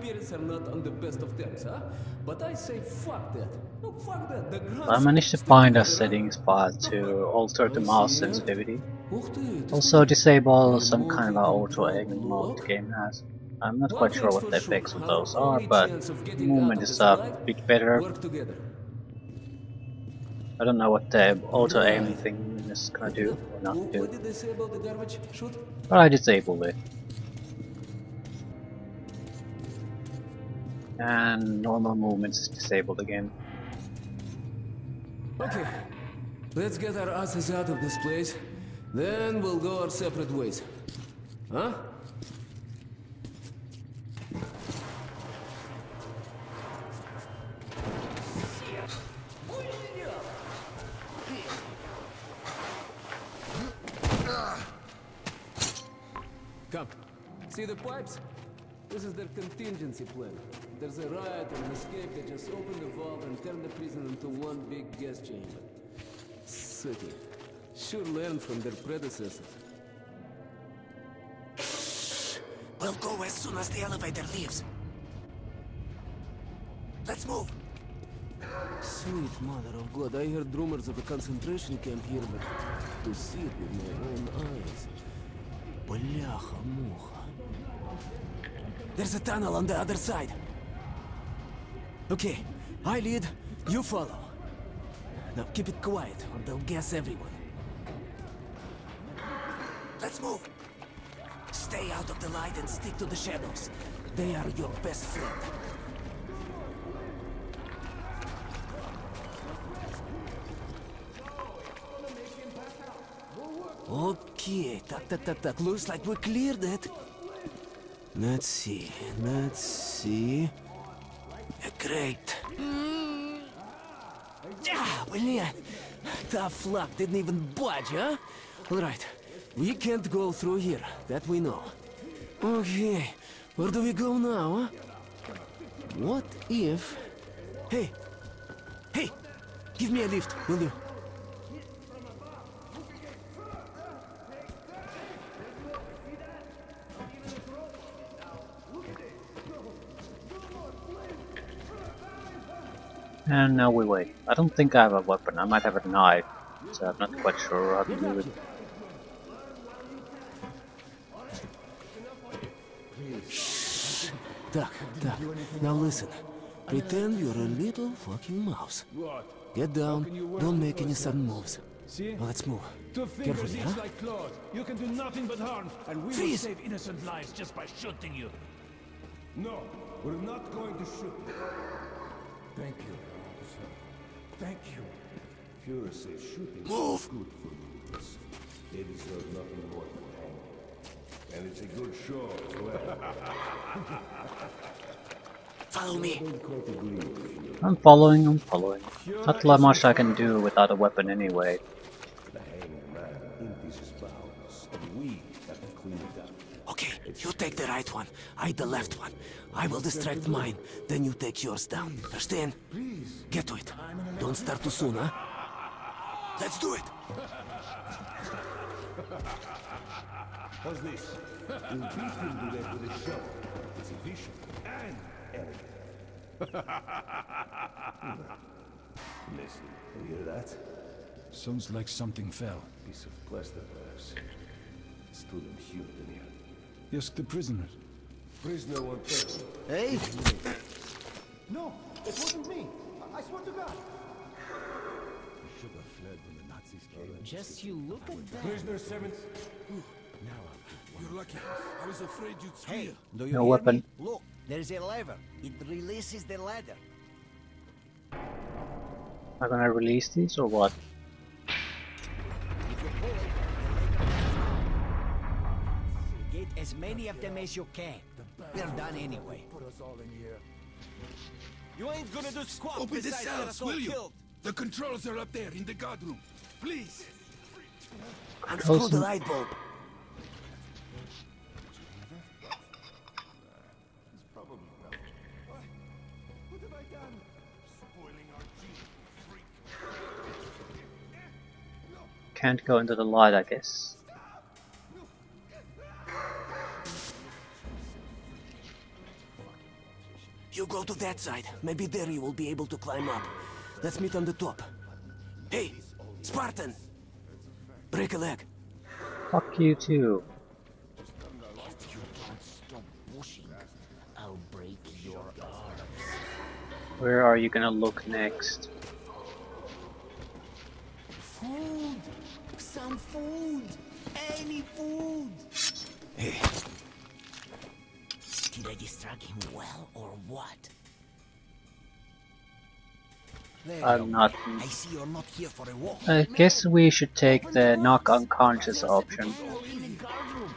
spirits are not on the best of terms, huh? But I say fuck that. No, fuck that. The grunts I managed to stick find a together, huh? settings file to alter the I mouse see, yeah. sensitivity. Ух ты, ты Also смотри. disable some kind of Глубокий auto control aiming mode block. the game has. I'm not One quite sure thing's what for the sure, effects of our those are, only but chance of getting out movement of is this a alive, bit better. work together. I don't know what the auto aiming Right. thing is gonna Look it do up. or not do, What did they say about the garbage? Shoot. but I disabled it. And normal movements is disabled again. Okay. Let's get our asses out of this place. Then we'll go our separate ways. Huh? Come. See the pipes? This is their contingency plan. If there's a riot or an escape, they just open the vault and turn the prison into one big gas chamber. Sooty. Sure learned from their predecessors. We'll go as soon as the elevator leaves. Let's move. Sweet mother of God, I heard rumors of a concentration camp here, but to see it with my own eyes. Бляха-муха. There's a tunnel on the other side. Okay, I lead, you follow. Now keep it quiet, or they'll gas everyone. Let's move. Stay out of the light and stick to the shadows. They are your best friend. Okay, tak. Looks like we cleared it. Let's see. Great. Блин. Tough luck, didn't even budge, huh? Alright, we can't go through here, that we know. Okay, where do we go now, huh? What if... Hey! Give me a lift, will you? And now we wait. I don't think I have a weapon. I might have a knife, so I'm not quite sure how to do it. Так. Now listen. Pretend you're a little fucking mouse. Get down. Don't make any sudden moves. Now let's move. Carefully, huh? Like Claude. You can do nothing but harm, and we will save innocent lives just by shooting you. No, we're not going to shoot you. Thank you, officer. Thank you. Führer says shooting is good for youths. They deserve nothing more than hanging. And it's a good show as well. Follow me. I'm following. Not that much I can do without a weapon anyway. The hanging man empties his bowels, and we have to clean it up. Okay, you take the right one, I the left one. I will distract mine, then you take yours down. Understand? Please. Get to it. Don't start too soon, huh? Let's do it! How's this? We'll beat him to death with a shovel. It's efficient and elegant. Listen, you hear that? Sounds like something fell. Piece of plaster, perhaps. Stood and hewed in here. Ask the prisoners. Prisoner one person. Hey! No, it wasn't me. I swear to God. We should have fled when the Nazis came. Just you look at that. Prisoner 7th. You're lucky. I was afraid you'd Hey, squeal. do you No hear weapon. me? Look, there's a lever. It releases the ladder. Am I gonna release these or what? If you pull it, get as many of them as you can. We're done anyway. You ain't gonna do squat. Open the cells, will you? The controls are up there in the guard room. Please. Unscrew the light bulb. What have I done? Spoiling our gene, freak. Can't go into the light, I guess. You go to that side. Maybe there you will be able to climb up. Let's meet on the top. Hey, Spartan! Break a leg. Fuck you too. If you don't stop pushing, I'll break your arms. Where are you gonna look next? Food! Some food! Any food! Hey, Did I distract him well or what? There I'm you not. are. I see you're not here for a walk. I guess we should take the knock unconscious option. In the guardroom.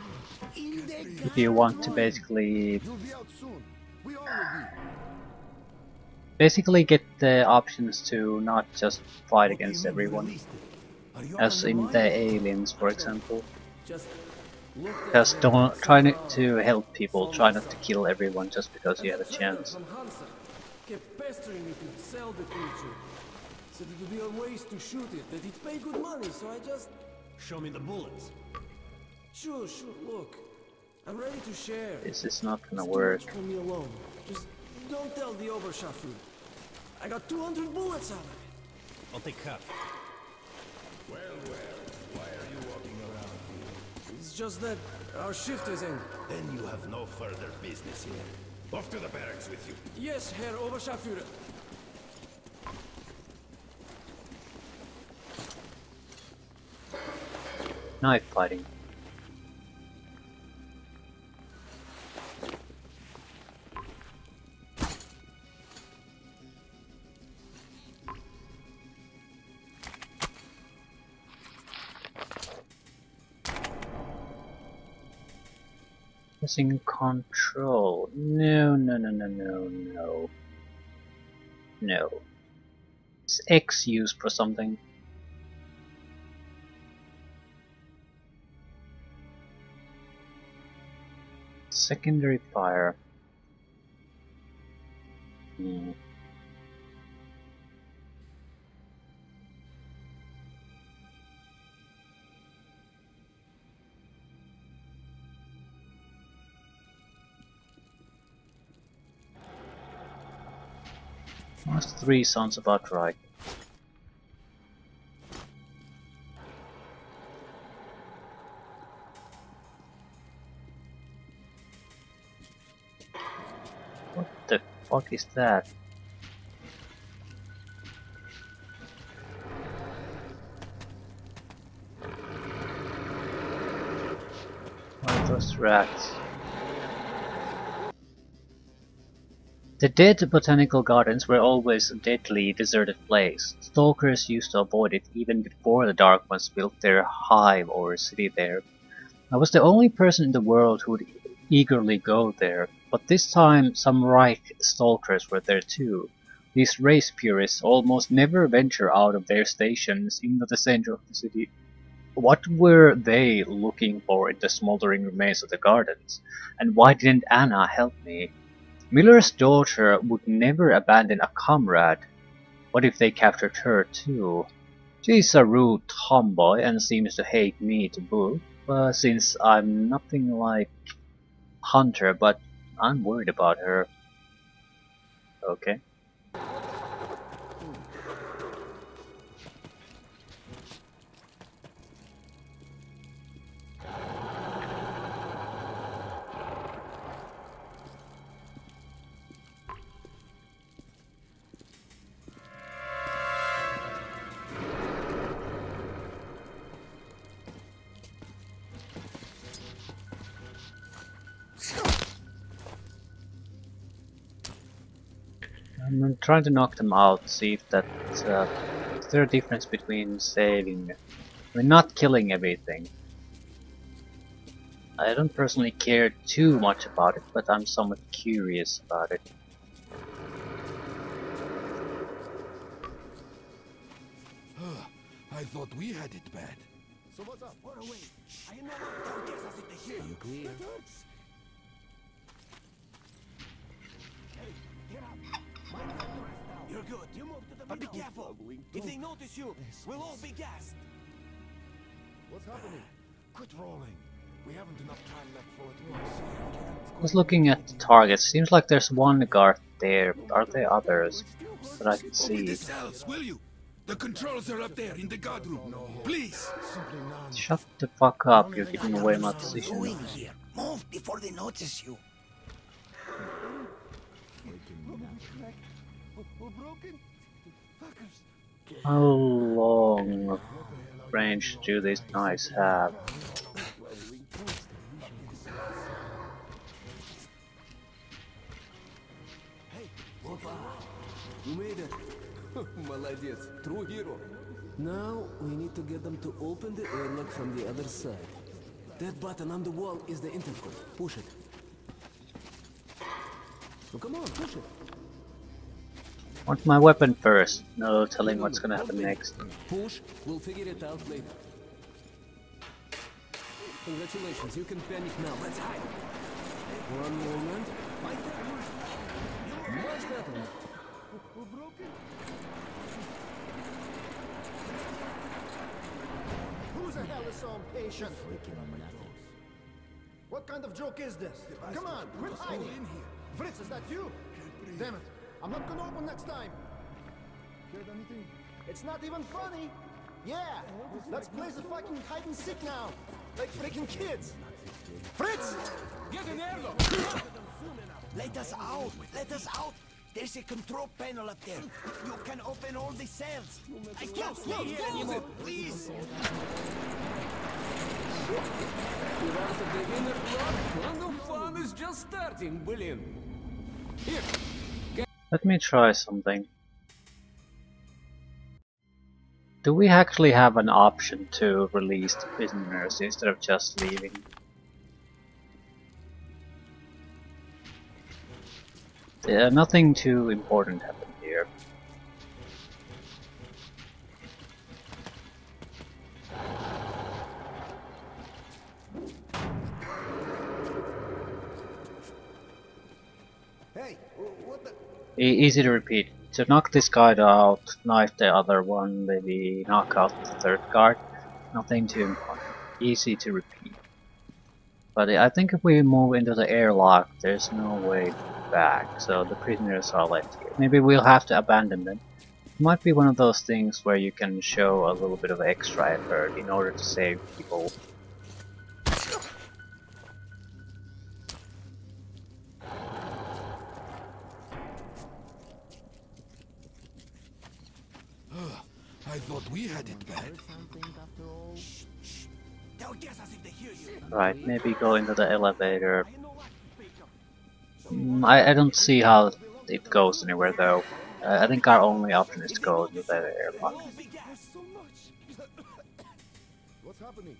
In the If you want to basically You'll be out soon. We all will basically get the options to not just fight against everyone, as in the aliens, for example. Just look at Just don't try not to help people, try not to kill everyone just because you have a chance. From Hansa kept pestering me to sell the creature. Said it would be a waste to shoot it, that he'd pay good money, so I just... Show me the bullets. Sure, look. I'm ready to share. This is not gonna It's too work. much for me alone. Just don't tell the Oberscharführer. I got 200 bullets out of it. I'll take half. Well, why are you walking around here? It's just that our shift is in. Then you have no further business here. Off to the barracks with you. Yes, Herr Oberscharführer. Knife fighting. Missing control. No. No. Is X used for something? Secondary fire. Last 3 sounds about right. What the fuck is that? Oh, those rats. The dead botanical gardens were always a deadly, deserted place. Stalkers used to avoid it even before the Dark Ones built their hive or city there. I was the only person in the world who would eagerly go there, but this time some Reich stalkers were there too. These race purists almost never venture out of their stations into the center of the city. What were they looking for in the smoldering remains of the gardens? And why didn't Anna help me? Miller's daughter would never abandon a comrade. What if they captured her too? She's a rude tomboy and seems to hate me to boot, but since I'm nothing like Hunter, but I'm worried about her. Okay. I'm trying to knock them out, see if that is there a difference between saving, not killing everything. I don't personally care too much about it, but I'm somewhat curious about it. I thought we had it bad. So what's up? Far away. I know what targets us if they hear. You clear? Hey, get up. My tractor is down. You're good. You move to the but middle. Be careful. If they notice you, we'll all be gassed. What's happening? Quit rolling. We haven't enough time left for it. I was looking at the targets. Seems like there's one guard there. Are there others that I can Open see? the cells, will you? The controls are up there in the guard room. Please. Shut the fuck up, you're giving away my position. Here. Move before they notice you. How long range do these knives have? You made it. Молодец. True hero. Now we need to get them to open the airlock from the other side. That button on the wall is the intercom. Push it. Oh, come on, push it. Want my weapon first. No telling what's gonna happen next. Push. We'll figure it out later. Congratulations. You can panic now. Let's hide. One moment. Much better now. Who the hell is so impatient? What kind of joke is this? Come on, quit hiding! Fritz, is that you? Damn it, I'm not gonna open next time! Heard anything? It's not even funny! Yeah! Let's play the fucking hide and seek now! Like freaking kids! Fritz! Get in there, look. Let us out! Let us out! There's a control panel up there. You can open all the cells. I can't stay here anymore. Please. You're out of the inner block, and the fun is just starting, William. Here. Let me try something. Do we actually have an option to release the prisoners instead of just leaving? Yeah, nothing too important happened here. Hey, what the... Easy to repeat. To knock this guard out, knife the other one, maybe knock out the third guard. Nothing too important. Easy to repeat. But I think if we move into the airlock, there's no way back, so the prisoners are left here. Maybe we'll have to abandon them. It might be one of those things where you can show a little bit of extra effort in order to save people. I thought we had it bad. They'll guess us if they hear you. Right, maybe go into the elevator. I don't see how it goes anywhere though. I think our only option is to go into the airlock. What's happening?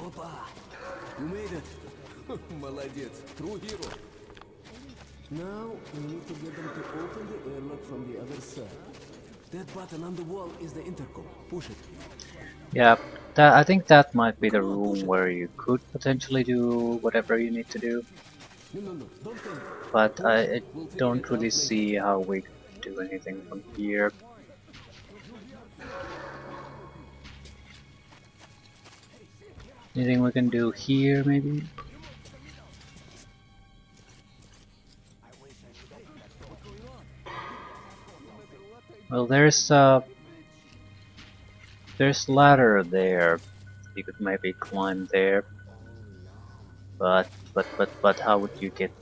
Опа! You made it. Молодец. True hero. Now we need to get them to open the airlock from the other side. That button on the wall is the intercom. Push it. Yeah, I think that might be the room where you could potentially do whatever you need to do. No, don't panic. But I don't really see how we could do anything from here. Anything we can do here, maybe? Well, there's ladder there. You could maybe climb there. But how would you get?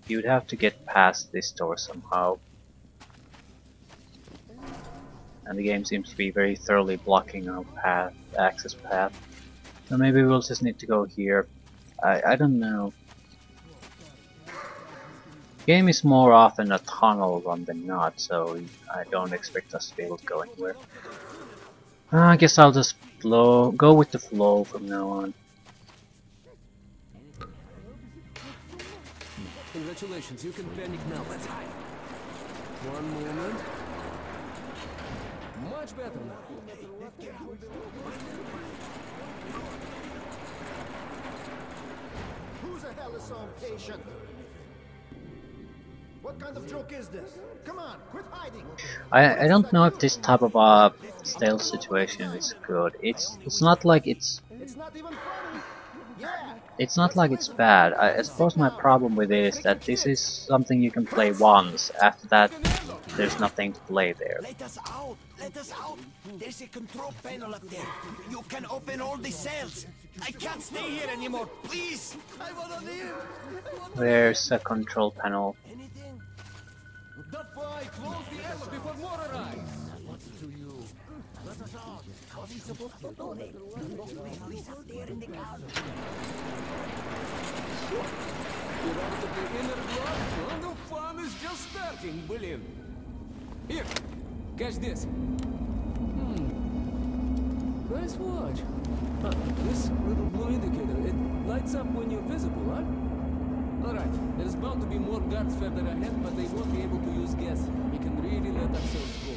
You'd have to get past this door somehow. And the game seems to be very thoroughly blocking our path, access path. So maybe we'll just need to go here. I don't know. Game is more often a tunnel run than not, so I don't expect us to be able to go anywhere. I guess I'll just go with the flow from now on. Congratulations, you can panic now. Let's hide. One moment. Much better now. Who the hell is so impatient? What kind of joke is this? Come on, quit hiding! I don't know if this type of stealth situation is good. It's not like It's not even funny! Yeah! it's not like it's bad. I suppose my problem with it is that this is something you can play once. After that, there's nothing to play there. Let us out! Let us out! There's a control panel up there. You can open all the cells. I can't stay here anymore. Please! I wanna live! Where's a control panel? Anything? That boy close the ammo before more arrive. What to you? Let us out. How are we supposed to do it? The panel is up there in the garden. You're out of the inner block, and the fun is just starting, блин. Here, catch this. Nice watch. This little blue indicator, it lights up when you're visible, huh? Alright, there's bound to be more guards further ahead, but they won't be able to use gas. We can really let ourselves go.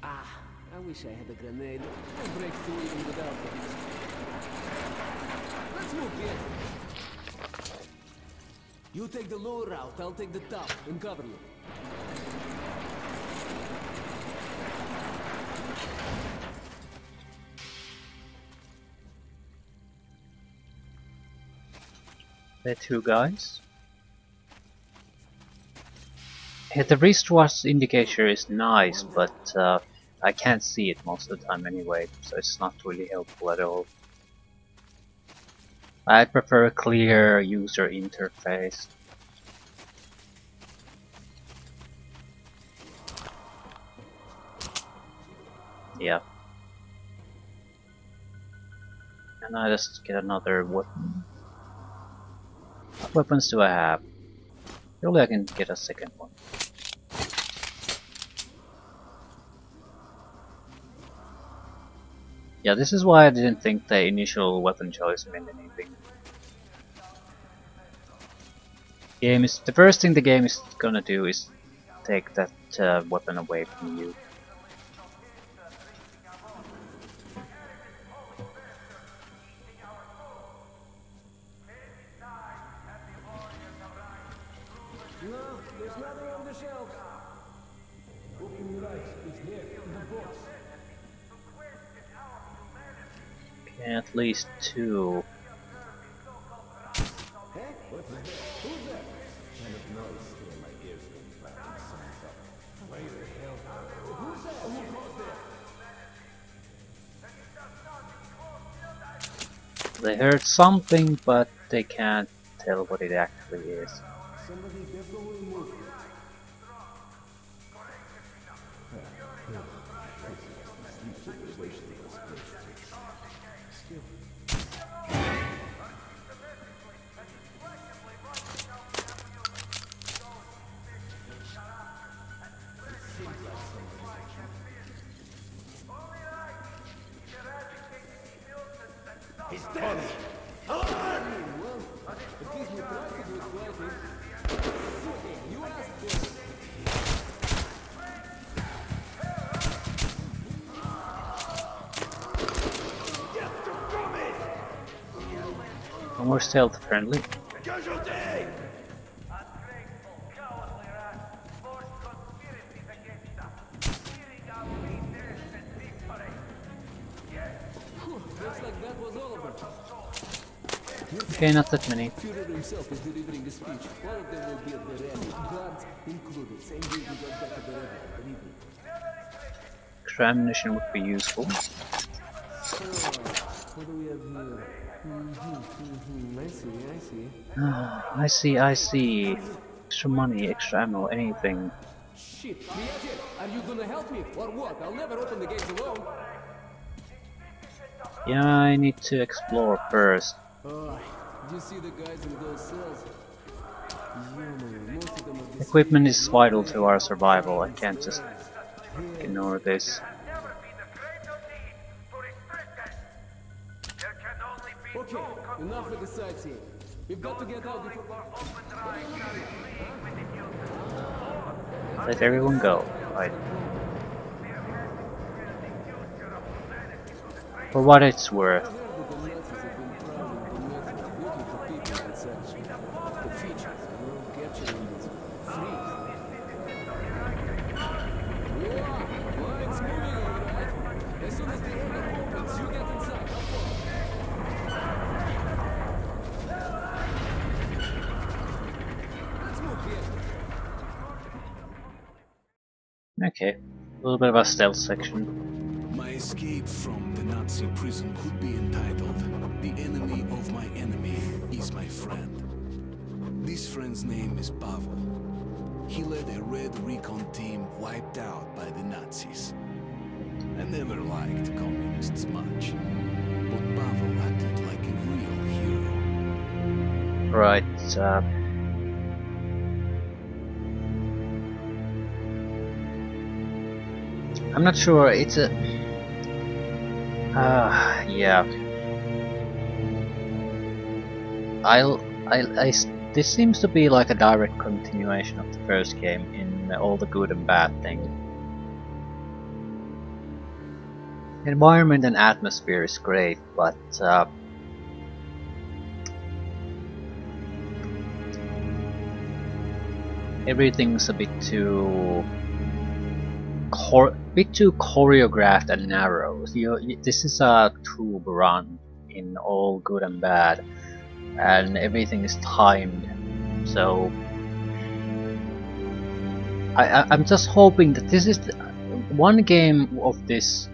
Ah, I wish I had a grenade. I'll break through even without them. Let's move here. You take the lower route, I'll take the top and cover you. The two guys. Yeah, the wristwatch indicator is nice, but I can't see it most of the time anyway, so it's not really helpful at all. I prefer a clear user interface. Yeah. And I just get another weapon. What weapons do I have? Surely I can get a second one. Yeah, this is why I didn't think the initial weapon choice meant anything. The first thing the game is gonna do is take that weapon away from you. No, there's nothing on the shelf. Open right, it's here, in the box. Okay, at least two. Hey, what's that? Who's that? Kind of noise in my ears when you back in some Where the hell? Who's that? Who goes there? They heard something, but they can't tell what it actually is. Somebody definitely moved. He's dead! Well, at least we tried to do it quietly. You asked for it. No more stealth friendly. Casualty! Looks like that was all of them. Okay, not that many. Führer himself is delivering a speech. All of them will be at the rally. Guards included. Same day we got back at the rally, believe me. Extra ammunition would be useful. What do we have here? I see. I see, I see. Extra money, extra ammo, anything. Shit, Priyatir, are you gonna help me or what? I'll never open the gates alone. Yeah, I need to explore first. Oh, did you see the guys in those cells? Most of them are Equipment is vital to our survival. I can't just ignore this. Okay, enough with the sightseeing. We've got to get out before... Let everyone go. Right. For what it's worth. The Nazis have been prowling the network looking for people with such... the features, capturing these freaks. As the area opens, you get inside. I'll follow. Let's move here. Okay, a little bit of a stealth section. My escape from the Nazi prison could be entitled "The Enemy of My Enemy is My Friend." This friend's name is Pavel. He led a red recon team wiped out by the Nazis. I never liked communists much, but Pavel acted like a real hero. Right, I'm not sure, it's a... yeah. This seems to be like a direct continuation of the first game in all the good and bad things. Environment and atmosphere is great, but everything's a bit too choreographed and narrow. This is a tube run in all good and bad, and everything is timed. So I'm just hoping that this is one game of this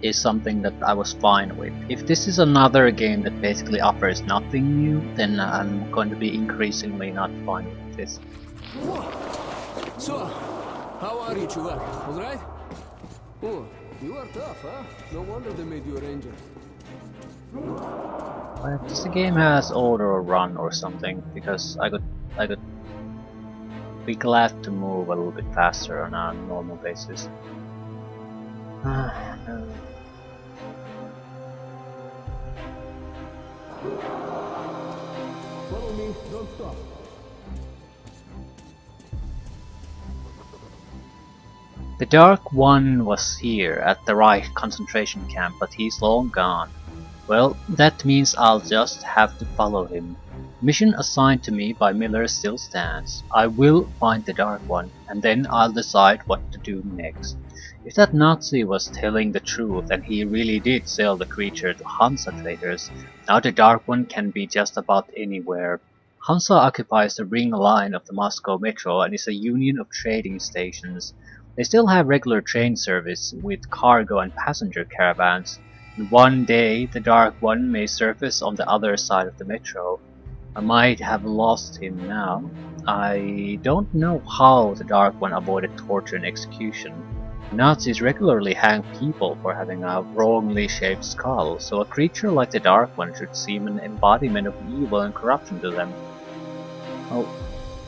is something that I was fine with. If this is another game that basically offers nothing new, then I'm going to be increasingly not fine with this. So, how are you, Chuvak? All right? Oh, you are tough, huh? No wonder they made you a ranger. Well, if this game has auto run or something, because I could be glad to move a little bit faster on a normal basis. Follow me, don't stop. The Dark One was here at the Reich concentration camp, but he's long gone. Well, that means I'll just have to follow him. Mission assigned to me by Miller still stands. I will find the Dark One, and then I'll decide what to do next. If that Nazi was telling the truth and he really did sell the creature to Hansa traders, now the Dark One can be just about anywhere. Hansa occupies the ring line of the Moscow metro and is a union of trading stations. They still have regular train service with cargo and passenger caravans. And one day the Dark One may surface on the other side of the metro. I might have lost him now. I don't know how the Dark One avoided torture and execution. Nazis regularly hang people for having a wrongly shaped skull, so a creature like the Dark One should seem an embodiment of evil and corruption to them. Oh,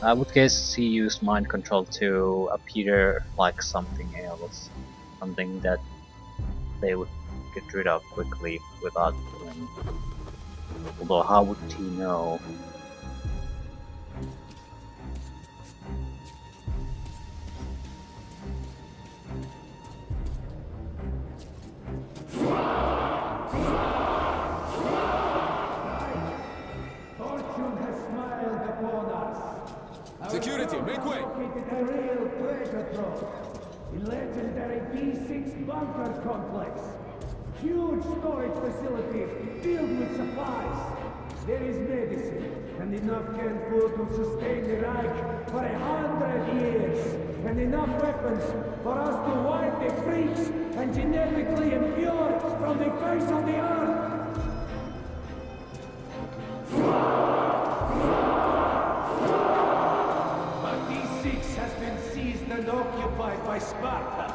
I would guess he used mind control to appear like something else. Something that they would get rid of quickly without killing. Although how would he know? Fortune has smiled upon us. Security, make way! Located a real treasure trove in legendary B6 bunker complex. Huge storage facility filled with supplies. There is medicine and enough canned food to sustain the Reich for 100 years. And enough weapons for us to wipe the freaks and genetically impure from the face of the earth. But B6 has been seized and occupied by Sparta.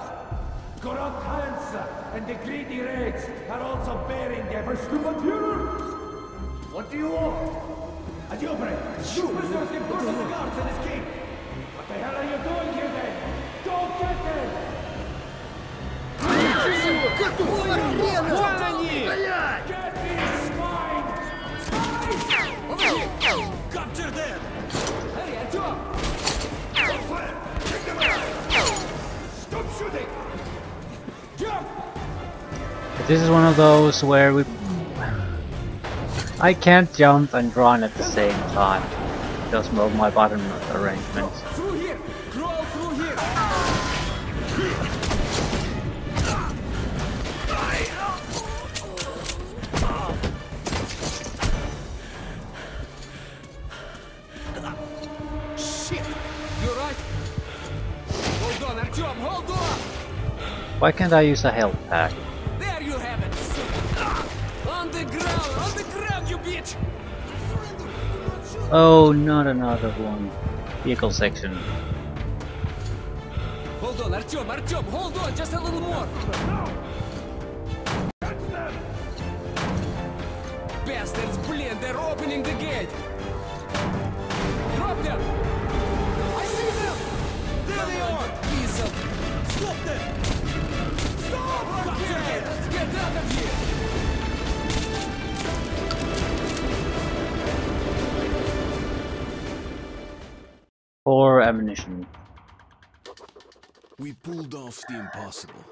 Corrupt Hansa and the greedy Reds are also bearing their Führer. What do you want? A jailbreak! You preserve the blood of the guards and escape! What the hell are you doing here then? Go get them! Вот они! Get these swine! Over here! Capture them! Hey, Артём! On fire! Take them out! Stop shooting! Jump! This is one of those where I can't jump and run at the same time because of my button arrangements. Through here! Crawl through here! Why can't I use a health pack? There you have it! On the ground, you bitch! Oh, not another one. Vehicle section. Hold on, Artyom, hold on, just a little more! Bastards, блин, they're opening the gate! Drop them! I see them! There they are! Piece of... Stop them! Stop! Okay, let's get out of here! Or ammunition. We pulled off the impossible.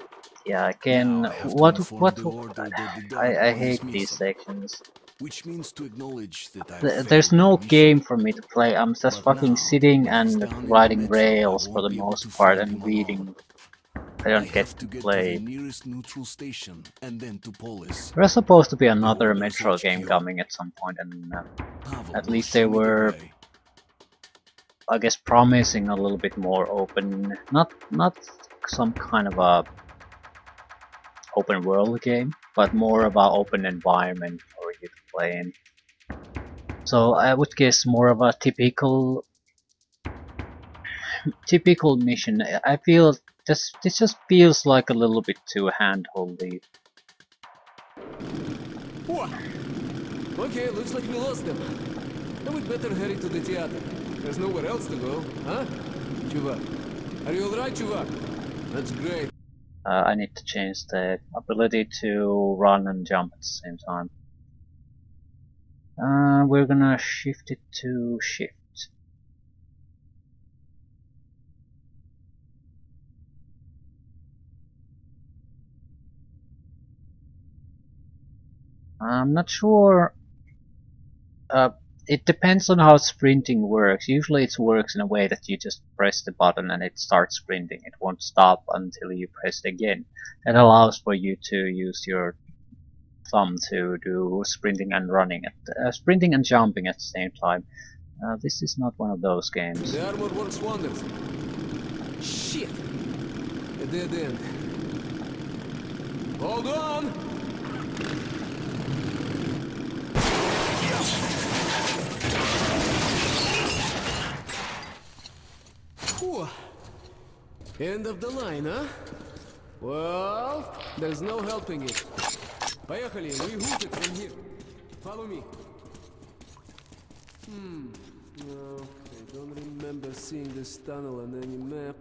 Yeah, again, Now I have to what, inform what, the order that the Dark I One hate is these missing, sections. which means to acknowledge that I There's failed no the mission. game for me to play, I'm just But fucking now, sitting when he's and down in the riding metro, rails I for won't the be able most to part find and him reading. alone. I I don't get have to to get to play. the nearest neutral station and then to Polis. There's supposed to be another order's Metro HQ. game coming at some point, and Pavel at will least show they me the were, way. I guess, promising a little bit more open, not some kind of a open world game, but more about open environment for you to play in. So I would guess more of a typical mission. I feel this just feels like a little bit too handholdy. Okay, looks like we lost them. Then we'd better hurry to the theater. There's nowhere else to go, huh? Chuvak, are you alright, Chuvak? That's great. I need to change the ability to run and jump at the same time. We're gonna shift it to shift. I'm not sure. It depends on how sprinting works. Usually it works in a way that you just press the button and it starts sprinting. It won't stop until you press it again. It allows for you to use your thumb to do sprinting and running, sprinting and jumping at the same time. This is not one of those games. The armor works wonders. Shit! A dead end. Hold on! Whew. End of the line, huh? Well, there's no helping it. Поехали, we hook it from here. Follow me. No, I don't remember seeing this tunnel on any map.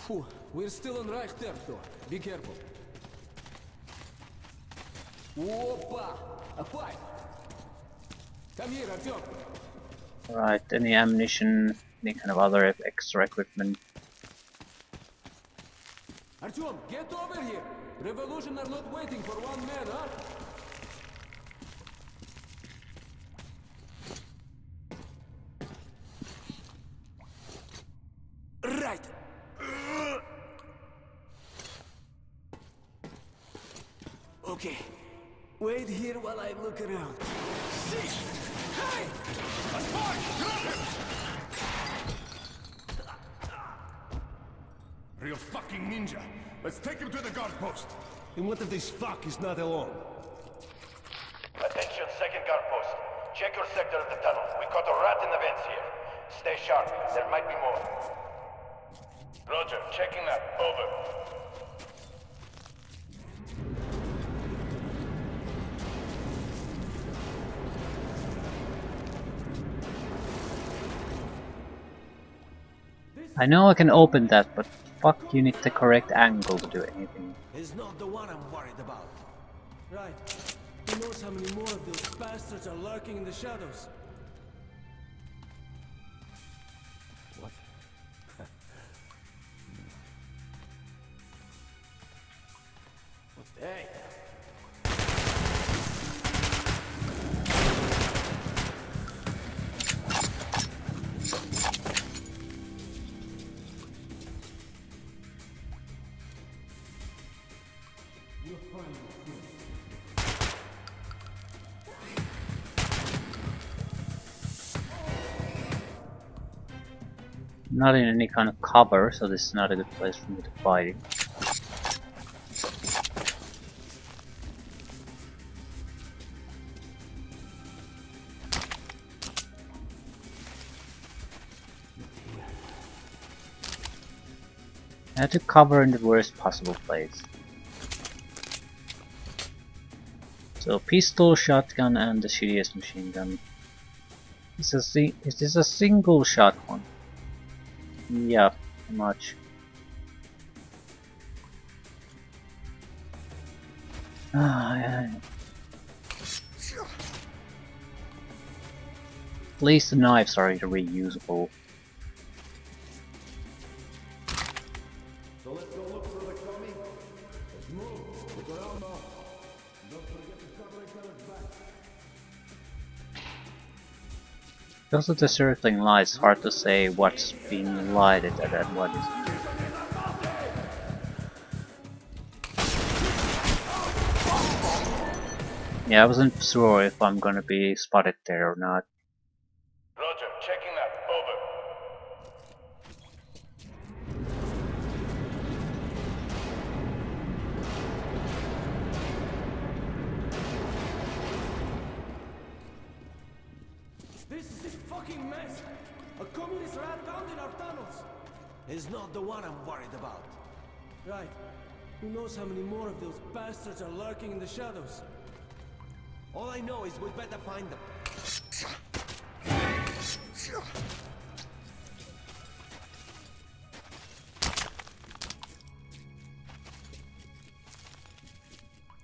Phew, we're still on Reich territory. Be careful. Опа! A pipe! Come here, Artyom. Right, any ammunition, any kind of other extra equipment. Artyom, get over here! Revolution are not waiting for one man, huh? Right! Okay. Wait here while I look around. Shit! Hey! A spy! Drop him! Real fucking ninja. Let's take him to the guard post. And what if this fuck is not alone? Attention, second guard post. Check your sector of the tunnel. We caught a rat in the vents here. Stay sharp. There might be more. Roger. Checking that. Over. I know I can open that, but fuck, you need the correct angle to do anything. Is not the one I'm worried about. Right. Who knows how many more of those bastards are lurking in the shadows? What? Hey! Not in any kind of cover, so this is not a good place for me to fight it. I had to cover in the worst possible place. So pistol, shotgun, and the shittiest machine gun. Is this a single shot one? Yeah, pretty much. Yeah. At least the knives are reusable. So let's go look for the commie. Let's move. Look around now. Don't forget to cover each other's back. Because of the circling lights, it's hard to say what's being lighted and what is. Yeah, I wasn't sure if I'm gonna be spotted there or not. Roger, checking that. Over. This is a fucking mess. A communist rat found in our tunnels. Is not the one I'm worried about. Right. Who knows how many more of those bastards are lurking in the shadows? All I know is we better find them.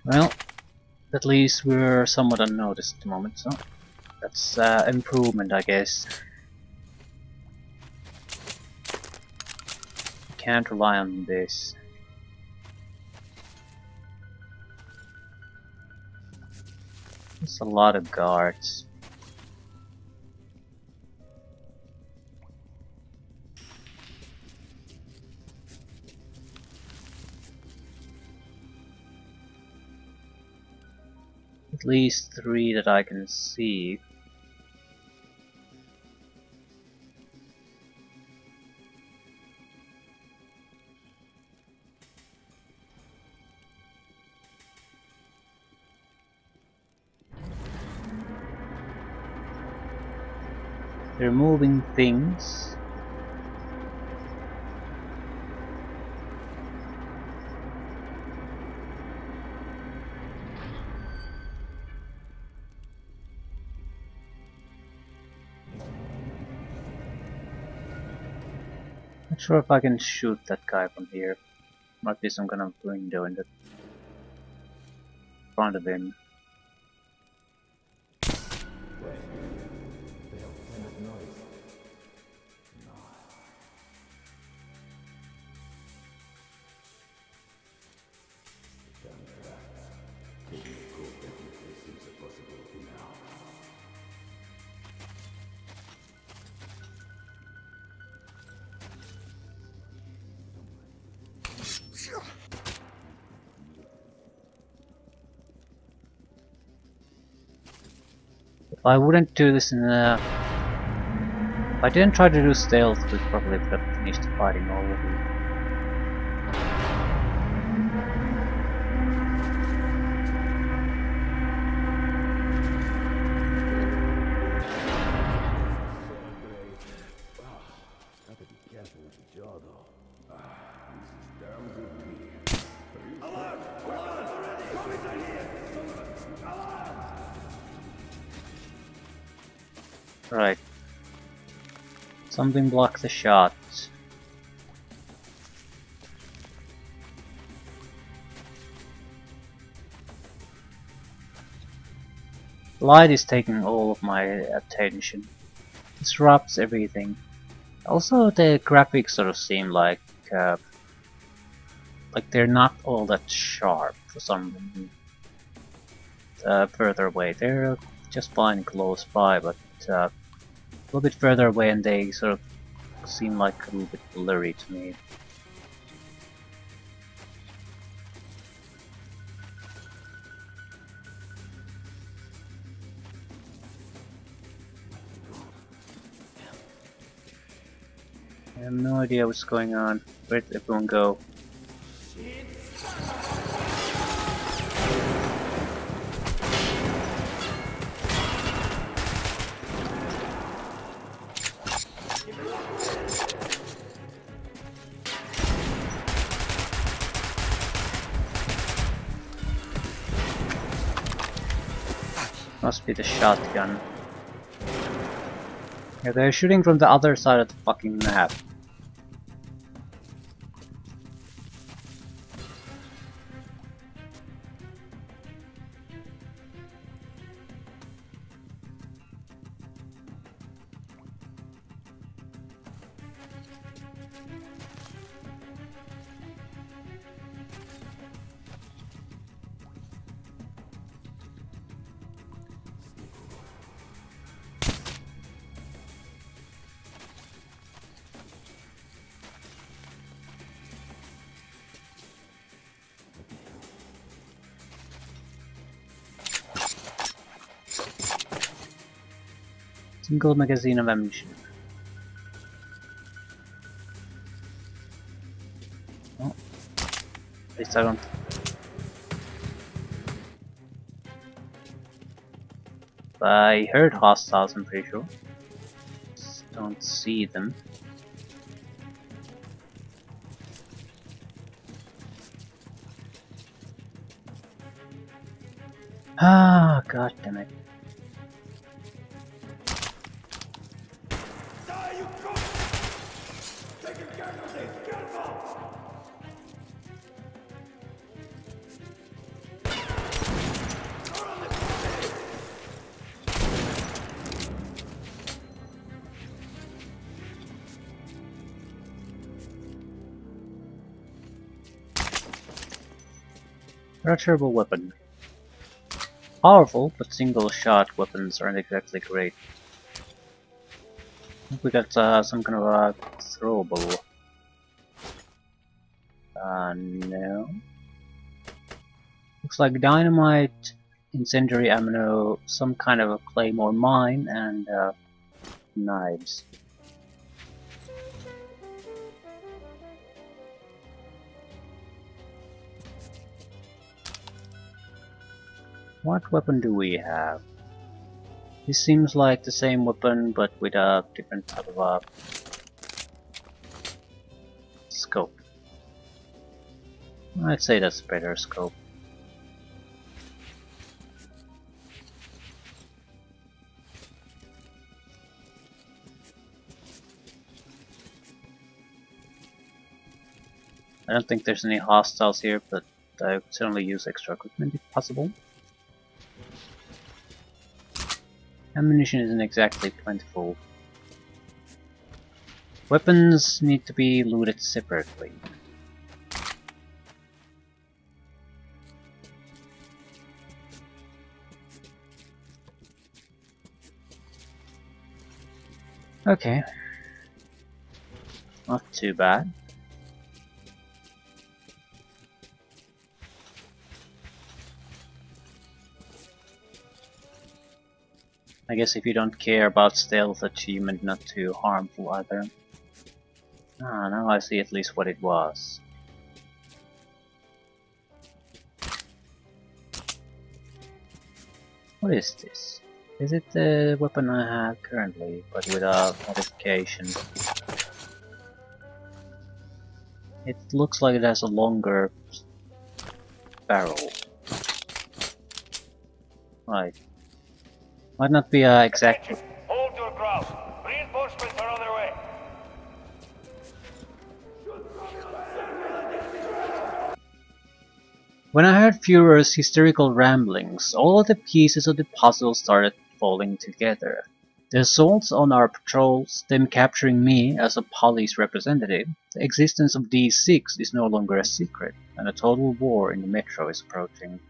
Well, at least we're somewhat unnoticed at the moment, so that's improvement, I guess. Can't rely on this. There's a lot of guards. At least 3 that I can see. They're moving things. Not sure if I can shoot that guy from here. Might be some kind of window in the front of him. If I wouldn't do this in a... If I didn't try to do stealth, we probably would have finished the fighting already. Gotta be careful with the jaw, though. This is damn good beer. Alert! Alert! Already! Commies are here! Alert! Right. Something blocked the shot. Light is taking all of my attention. Disrupts everything. Also, the graphics sort of seem like they're not all that sharp for some reason. Further away, they're just fine close by, but a little bit further away, and they sort of seem like a little bit blurry to me. I have no idea what's going on. Where did everyone go? Must be the shotgun. Yeah, they're shooting from the other side of the fucking map. Single magazine of ammunition. Oh, at least I don't. I heard hostiles, I'm pretty sure. Just don't see them. Ah, god damn it. Returnable weapon. Powerful, but single-shot weapons aren't exactly great. I think we got some kind of a throwable. No. Looks like dynamite, incendiary ammo, some kind of a claymore mine, and knives. What weapon do we have? This seems like the same weapon, but with a different type of a scope. I'd say that's a better scope. I don't think there's any hostiles here, but I would certainly use extra equipment if possible. Ammunition isn't exactly plentiful. Weapons need to be looted separately. Okay. Not too bad. I guess if you don't care about stealth achievement, not too harmful either. Ah, now I see at least what it was. What is this? Is it the weapon I have currently, but with a modification? It looks like it has a longer barrel. Right. Might not be exactly. Hold your ground. Reinforcements are on their way. When I heard Führer's hysterical ramblings, all of the pieces of the puzzle started falling together. The assaults on our patrols, them capturing me as a police representative, the existence of D6 is no longer a secret, and a total war in the metro is approaching.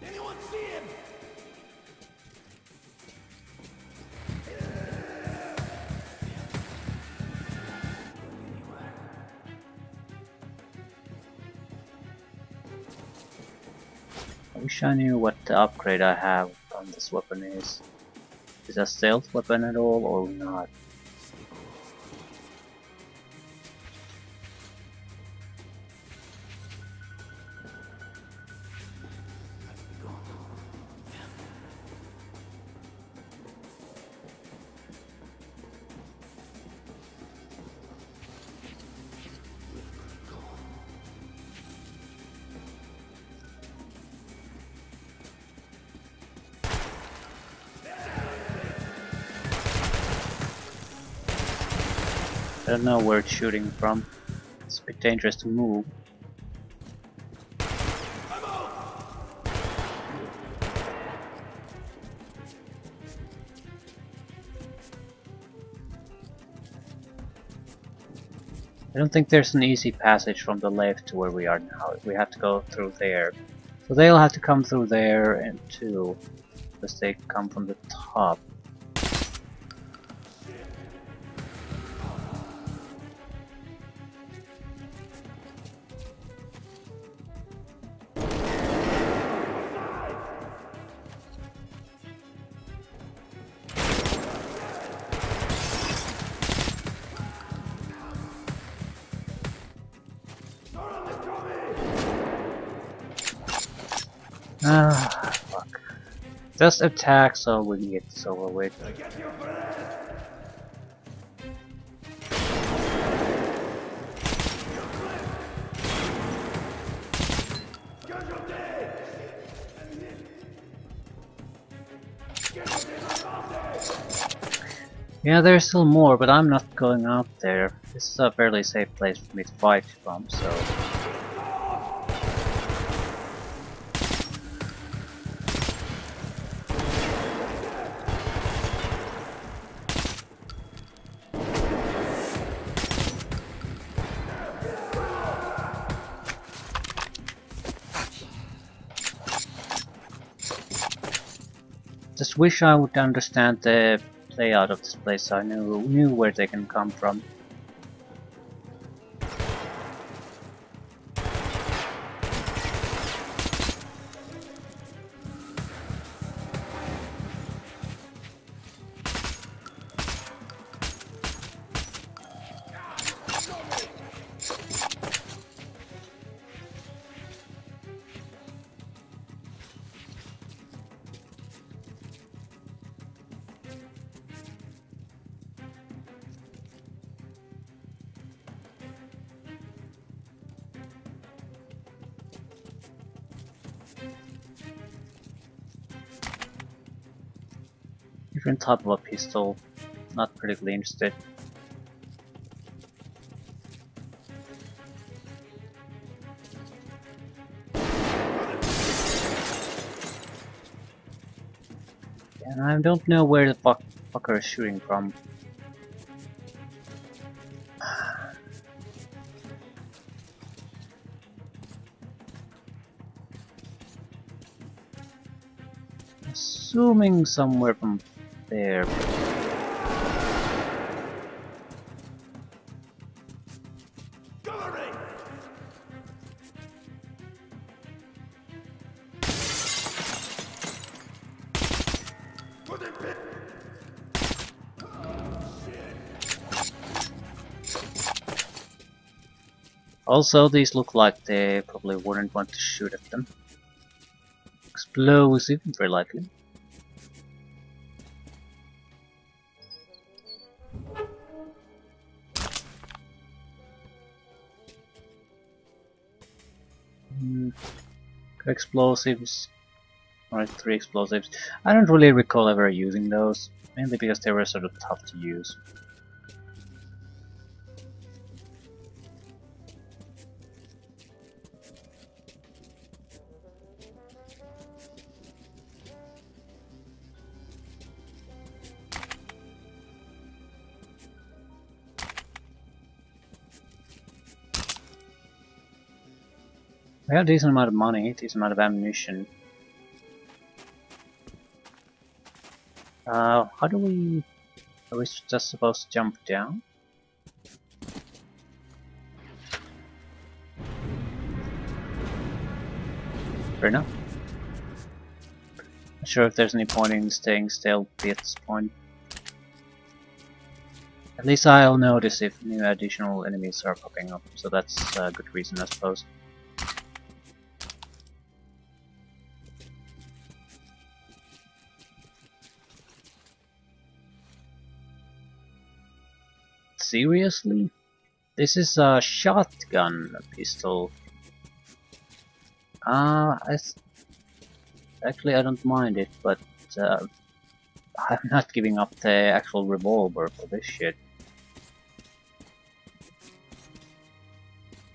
Anyone see him? I wish I knew what the upgrade I have on this weapon is. Is it a stealth weapon at all or not? I don't know where it's shooting from. It's a bit dangerous to move. I don't think there's an easy passage from the left to where we are now. We have to go through there. So they'll have to come through there and too, because they come from the top. Ah, fuck. Just attack so we can get this over with. Yeah, there's still more, but I'm not going out there. This is a fairly safe place for me to fight from, so... Just wish I would understand the layout of this place so I knew where they can come from. Different type of a pistol, not particularly interested. And I don't know where the fucker is shooting from. Assuming somewhere from there. Also, these look like they probably wouldn't want to shoot at them. Explosive, very likely. Explosives. Alright, 3 explosives. I don't really recall ever using those, mainly because they were sort of tough to use. We have a decent amount of money, decent amount of ammunition. How do we... Are we just supposed to jump down? Fair enough. Not sure if there's any point in staying stealthy at this point. At least I'll notice if new additional enemies are popping up, so that's a good reason I suppose. Seriously? This is a shotgun pistol. Actually I don't mind it, but I'm not giving up the actual revolver for this shit.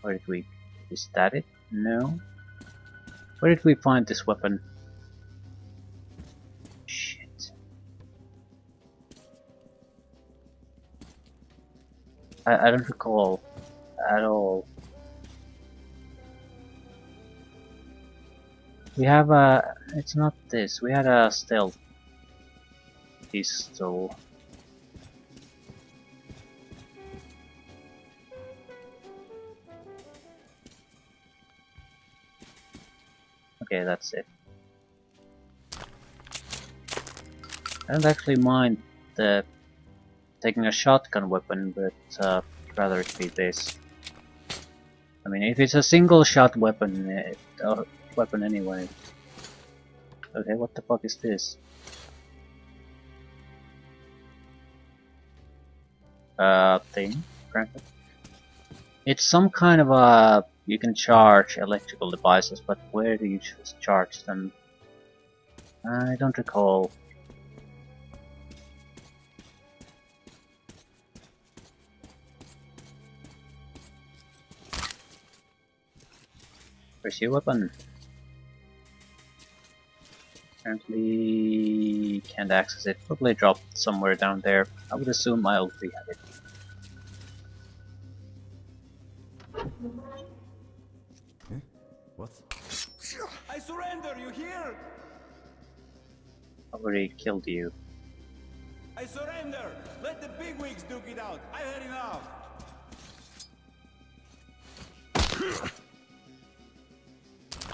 Where did we... Is that it? No. Where did we find this weapon? Shit. I don't recall at all. We have a... It's not this. We had a stealth pistol. Okay, that's it. I don't actually mind the taking a shotgun weapon, but I'd rather it be this. I mean, if it's a single shot weapon, weapon anyway. Okay, what the fuck is this? Thing, frankly. It's some kind of a... You can charge electrical devices, but where do you just charge them? I don't recall. Where's your weapon? Apparently can't access it. Probably dropped somewhere down there. I would assume I'll be at it. What? I surrender, you hear? I already killed you. I surrender! Let the bigwigs duke it out! I had enough!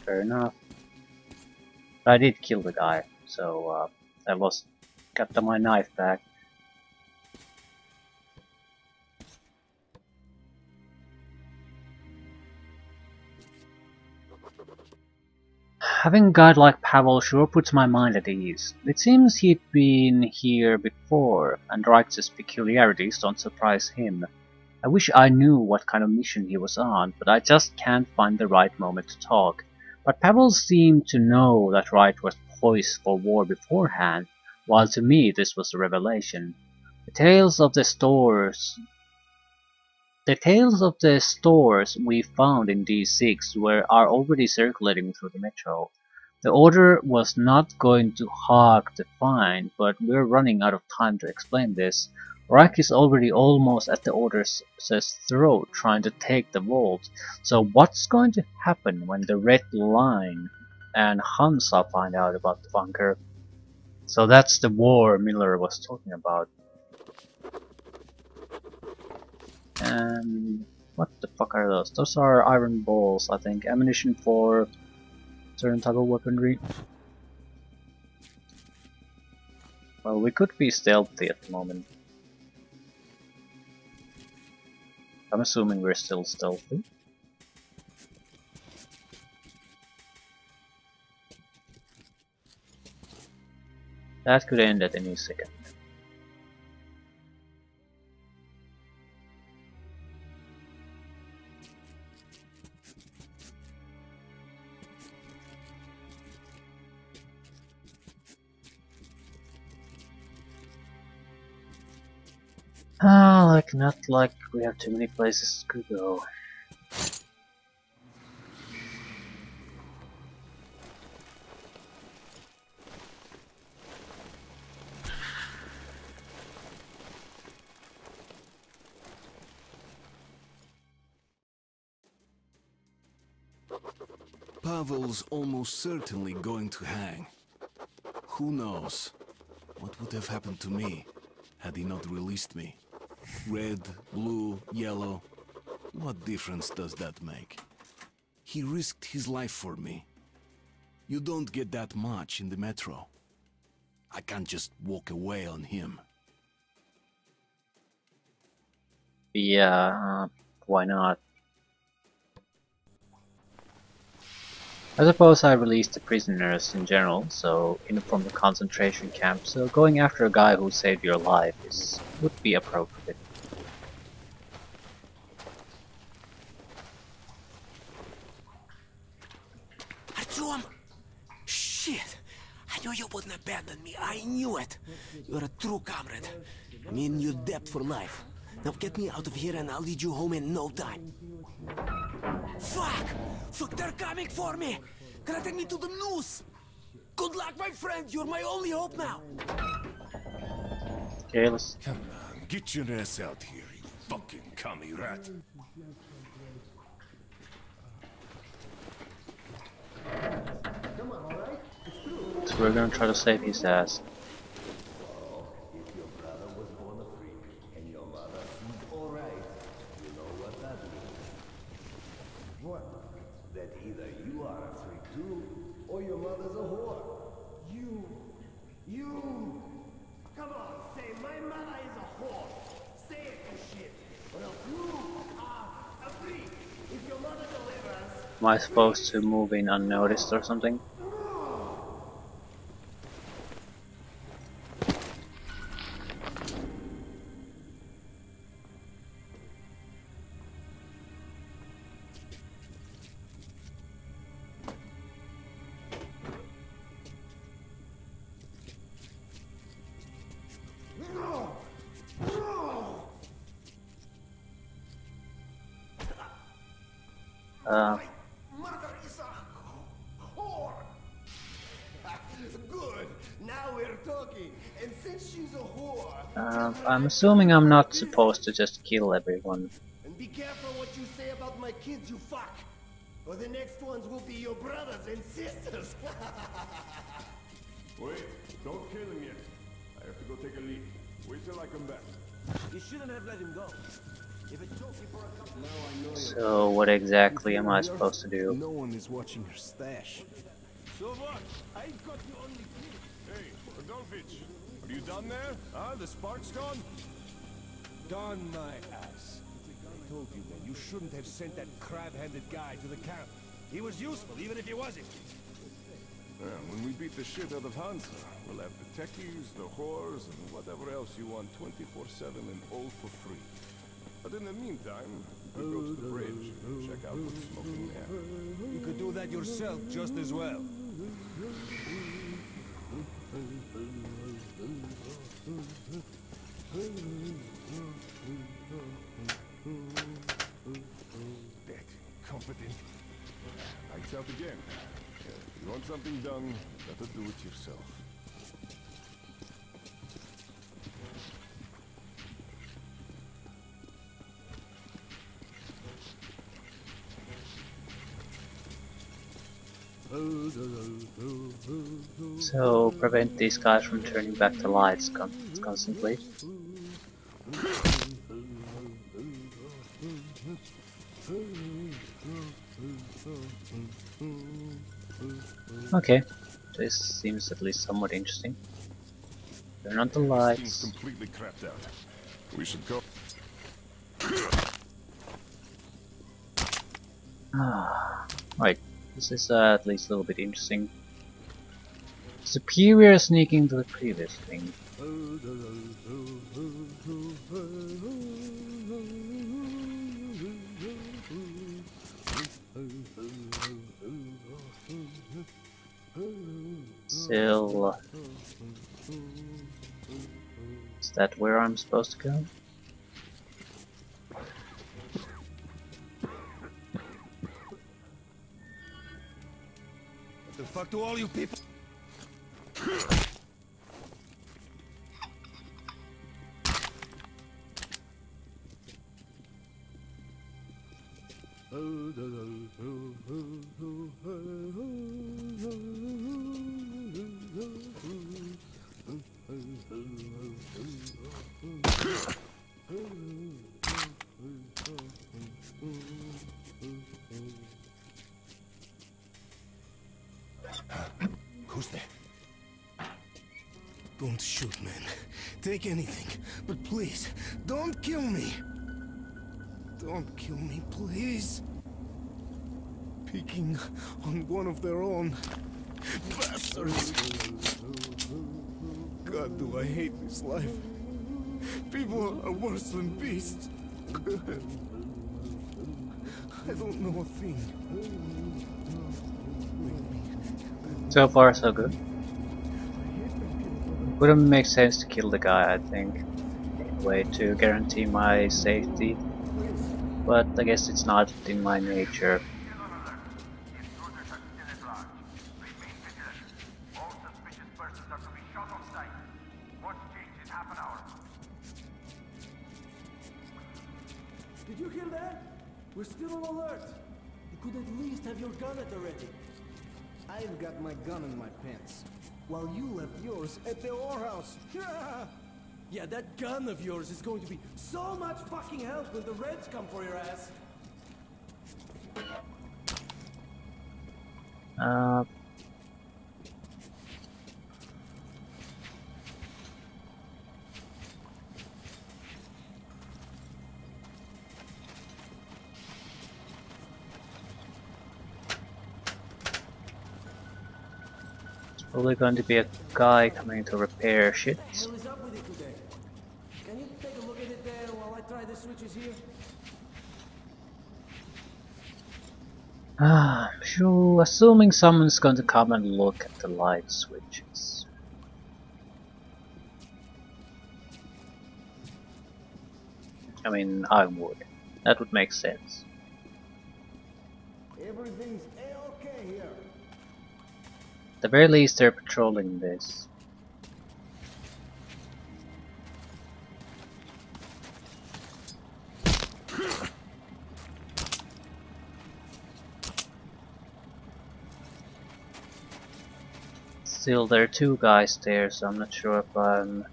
Fair enough. I did kill the guy, so I got my knife back. Having a guide like Pavel sure puts my mind at ease. It seems he'd been here before, and Reich's peculiarities don't surprise him. I wish I knew what kind of mission he was on, but I just can't find the right moment to talk. But Pavel seemed to know that Reich was poised for war beforehand, while to me this was a revelation. The tales of the stores we found in D6 are already circulating through the metro. The order was not going to hog the find, but we're running out of time to explain this. Reich is already almost at the order's throat trying to take the vault, so what's going to happen when the Red Line and Hansa find out about the bunker? So that's the war Miller was talking about. And what the fuck are those? Those are iron balls, I think. Ammunition for certain type of weaponry. Well, we could be stealthy at the moment. I'm assuming we're still stealthy. That could end at any second. Not like we have too many places to go. Pavel's almost certainly going to hang. Who knows what would have happened to me had he not released me? Red, blue, yellow, what difference does that make? He risked his life for me. You don't get that much in the metro. I can't just walk away on him. Yeah, why not? I suppose I released the prisoners in general, from the concentration camp, so going after a guy who saved your life would be appropriate. Artyom! Shit! I knew you wouldn't abandon me. I knew it. You're a true comrade. Me and you debt for life. Now get me out of here and I'll lead you home in no time. Fuck! Fuck, they're coming for me! Gonna take me to the noose! Good luck, my friend! You're my only hope now! Okay, let's... Come on, get your ass out here, you fucking commie rat. So we're gonna try to save his ass. If your brother was born a freak and your mother seems alright, you know what that means. What? That either you are a freak too, or your mother's a whore. You! Come on, say my mother is a whore. Say it, you shit. Or else you are a freak. If your mother delivers... Am I supposed to move in unnoticed or something? Mother is a whore! Good, now we're talking. And since she's a whore... I'm assuming I'm not supposed to just kill everyone. And be careful what you say about my kids, you fuck! Or the next ones will be your brothers and sisters! Wait, don't kill him yet. I have to go take a leak. Wait till I come back. You shouldn't have let him go. If it took you for a couple... So what exactly am I supposed to do? No one is watching your stash. So what? I got you only kid. Hey, Rodolfich, are you done there? Huh? The spark's gone? Darn my ass. I told you, man, you shouldn't have sent that crab-handed guy to the camp. He was useful, even if he wasn't. Yeah, when we beat the shit out of Hansa, we'll have the techies, the whores, and whatever else you want 24/7 and all for free. But in the meantime, we'll go to the bridge and check out what's smoking there. You could do that yourself just as well. That incompetent. Lights out again. Yeah, if you want something done, better do it yourself. So prevent these guys from turning back the lights constantly. Okay, this seems at least somewhat interesting. Turn on the Seems lights. completely crapped out. We should go. Right, this is at least a little bit interesting. Superior sneaking to the previous thing. Still, is that where I'm supposed to go? What the fuck do all you people... Who's there? Don't shoot, man. Take anything. But please, don't kill me. Don't kill me, please. Peeking on one of their own. Bastards. God, do I hate this life. People are worse than beasts. I don't know a thing. So far, so good. Wouldn't make sense to kill the guy, I think. way to guarantee my safety, but I guess it's not in my nature. Did you hear that? We're still on alert. You could at least have your gun at the ready. I've got my gun in my pants, while you left yours at the whorehouse. Yeah, that gun of yours is going to be so much fucking help when the Reds come for your ass. Probably going to be a guy coming to repair shit. What the hell is up with it today? Can you take a look at it there while I try the switches here? Sure, assuming someone's going to come and look at the light switches. I mean, I would. That would make sense. Everything's A-okay here. At the very least, they're patrolling this. Still, there are two guys there, so I'm not sure if I'm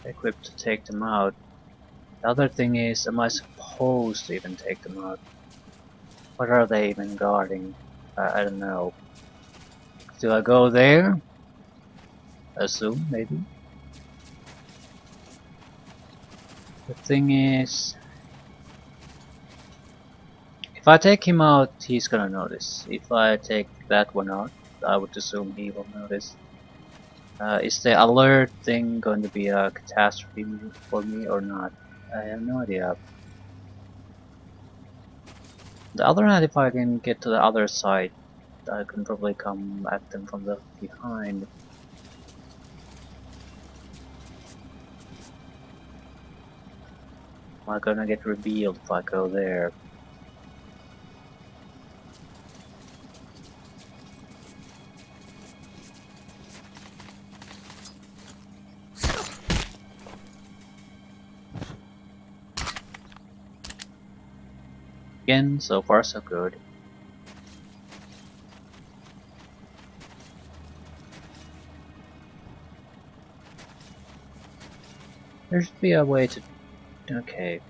equipped to take them out. The other thing is, am I supposed to even take them out? What are they even guarding? I don't know. Do I go there? Assume, maybe. The thing is, if I take him out, he's gonna notice. If I take that one out, I would assume he will notice. Is the alert thing going to be a catastrophe for me or not? I have no idea. On the other hand, if I can get to the other side, I can probably come at them from the behind. Am I gonna get revealed if I go there? Again, so far so good. There should be a way to... Okay.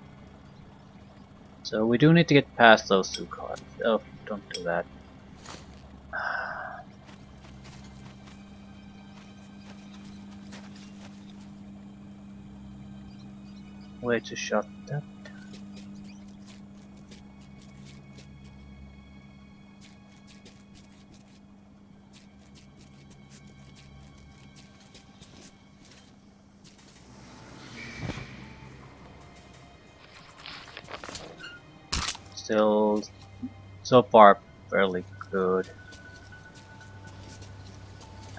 So we do need to get past those two cars. Oh, don't do that. Way to shut that. Still, so far, fairly good.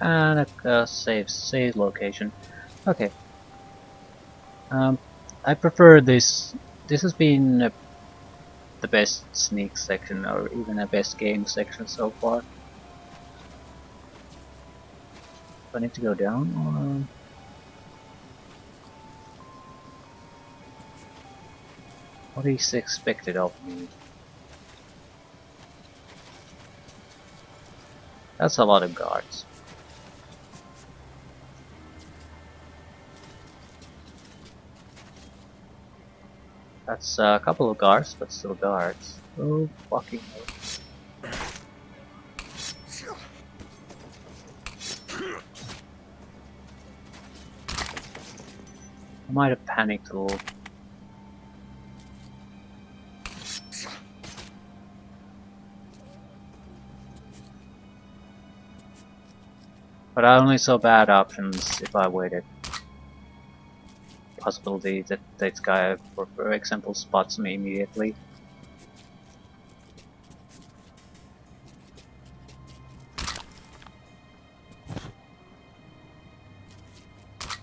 And a save location. Okay. I prefer this. This has been the best sneak section, or even a best game section so far. Do I need to go down, or... What is expected of me? That's a lot of guards. That's a couple of guards, but still guards. Oh, fucking hell. I might have panicked a little. But I only saw bad options if I waited. Possibility that this guy, for example, spots me immediately.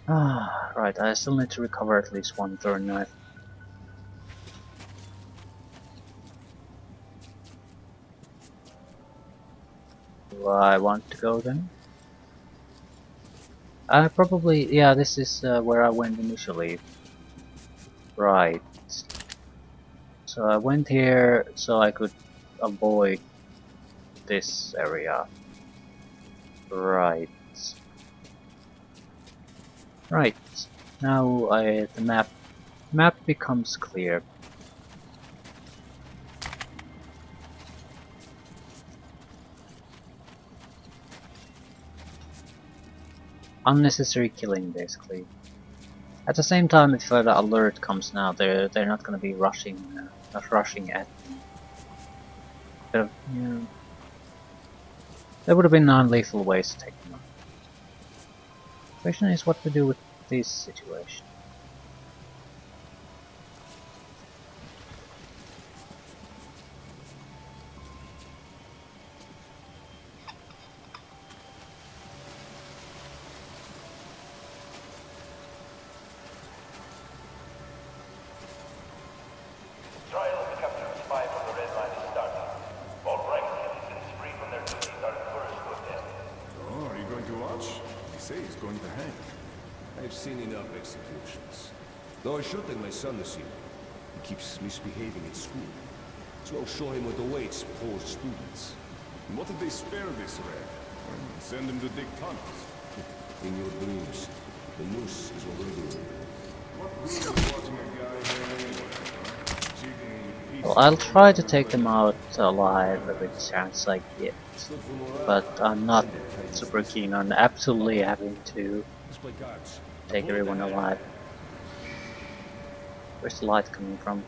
Ah. Right, I still need to recover at least one thorn knife. Do I want to go then? I probably, yeah, this is where I went initially. Right. So I went here so I could avoid this area. Right. Right. Now the map becomes clear. Unnecessary killing, basically. At the same time, if the alert comes now, they're not gonna be not rushing at me. But, yeah, there would have been non-lethal ways to take them out. The question is what to do with this situation. Trial of the capture of spy from the Red Line is starting. All rank citizens free from their duties are encouraged to attend. Oh, are you going to watch? They say he's going to hang. I've seen enough executions. Though I should take my son to see him. He keeps misbehaving at school. So I'll show him what awaits poor students. And what if they spare this red? Send him to dig tunnels. In your dreams, the noose is already in. What good is watching a guy here anyway, huh? Jiggling with pieces Well, I'll of try to road. take them out alive every chance I get. But I'm not super keen on absolutely having to Let's play cards. take everyone alive. Where's the light coming from?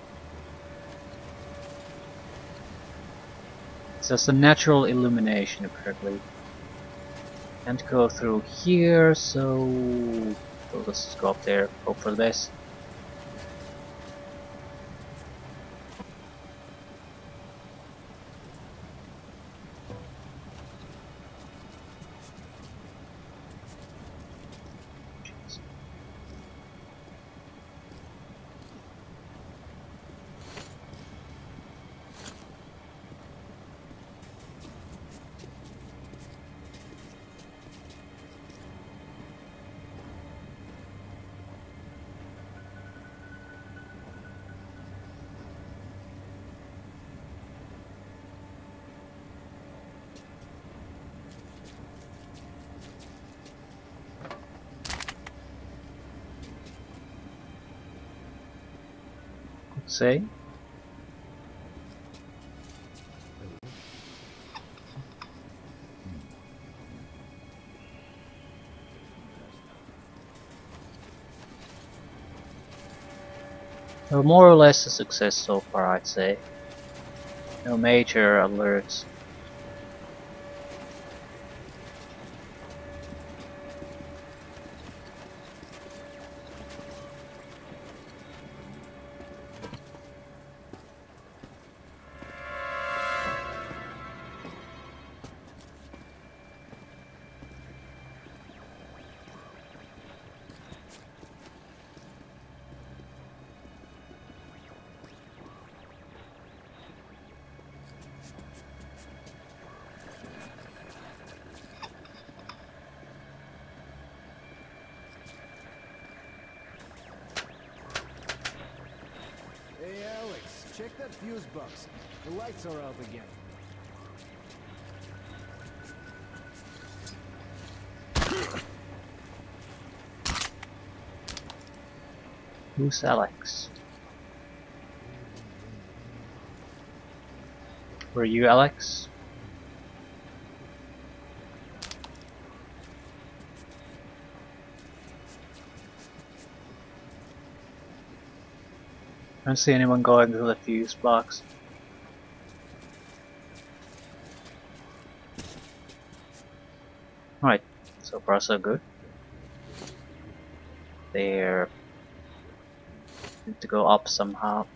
It's just a natural illumination apparently. Can't go through here, so we'll just go up there, hope for the best. Say. So more or less a success so far, I'd say. No major alerts. Hey, Alex, check that fuse box. The lights are out again. Who's Alex? Were you Alex? I don't see anyone going to the fuse box. Right, so far so good. There. Need to go up somehow.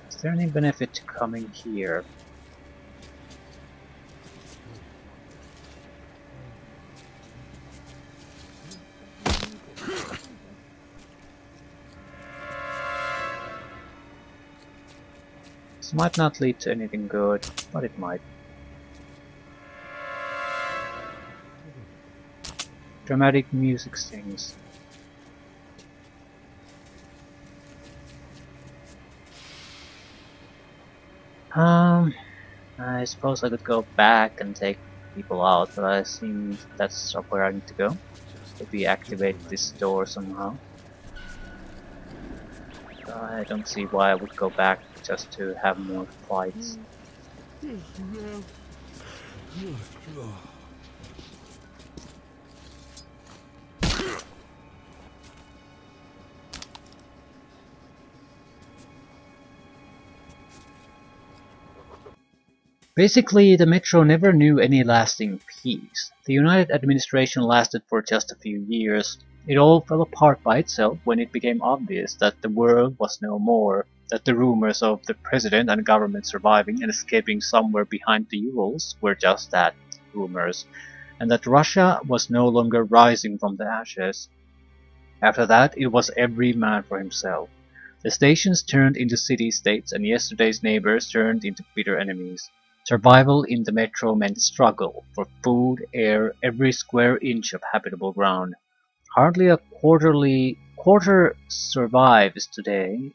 Is there any benefit to coming here? This might not lead to anything good, but it might. Dramatic music sings. I suppose I could go back and take people out, but I think that's not where I need to go. If we activate this door somehow. I don't see why I would go back just to have more fights. Basically, the Metro never knew any lasting peace. The United administration lasted for just a few years. It all fell apart by itself when it became obvious that the world was no more, that the rumors of the president and government surviving and escaping somewhere behind the Urals were just that, rumors, and that Russia was no longer rising from the ashes. After that, it was every man for himself. The stations turned into city-states and yesterday's neighbors turned into bitter enemies. Survival in the Metro meant struggle for food, air, every square inch of habitable ground. Hardly a quarter survives today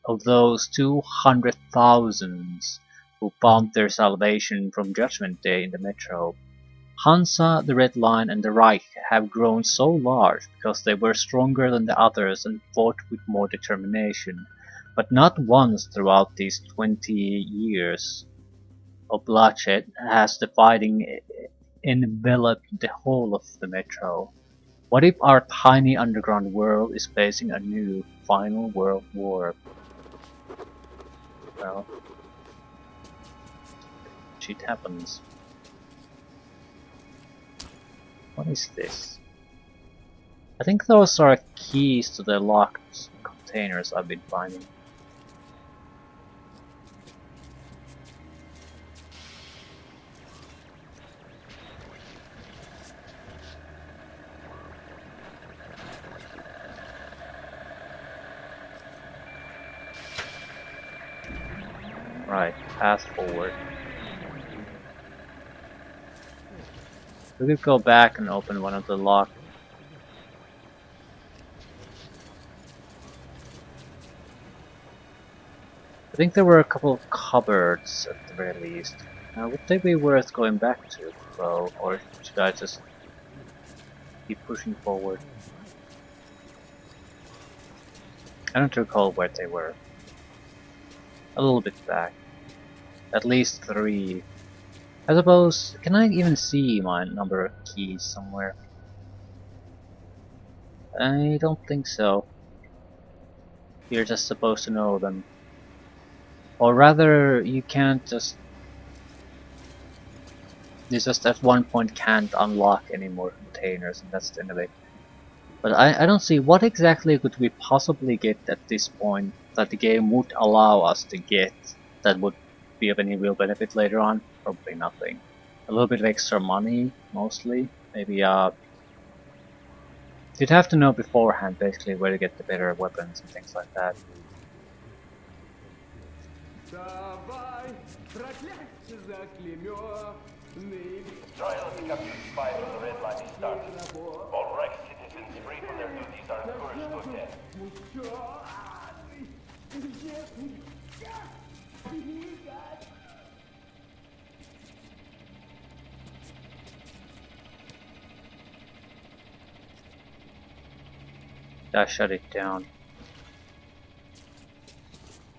of those 200,000 who found their salvation from Judgment Day in the Metro. Hansa, the Red Line and the Reich have grown so large because they were stronger than the others and fought with more determination. But not once throughout these 20 years of bloodshed has the fighting enveloped the whole of the Metro. What if our tiny underground world is facing a new, final world war? Well, shit happens. What is this? I think those are keys to the locked containers I've been finding. Right, path forward. We could go back and open one of the locks. I think there were a couple of cupboards at the very least. Would they be worth going back to, though, or should I just keep pushing forward? I don't recall where they were. A little bit back. At least 3. I suppose, can I even see my number of keys somewhere? I don't think so. You're just supposed to know them. Or rather, you can't just... You just at one point can't unlock any more containers, and that's the end of it. But I don't see what exactly could we possibly get at this point that the game would allow us to get that would be of any real benefit later on. Probably nothing. A little bit of extra money, mostly. Maybe you'd have to know beforehand basically where to get the better weapons and things like that. Trial of the captured spy from the Red Line is started. All Reich citizens free from their duties are encouraged to attend. I shut it down.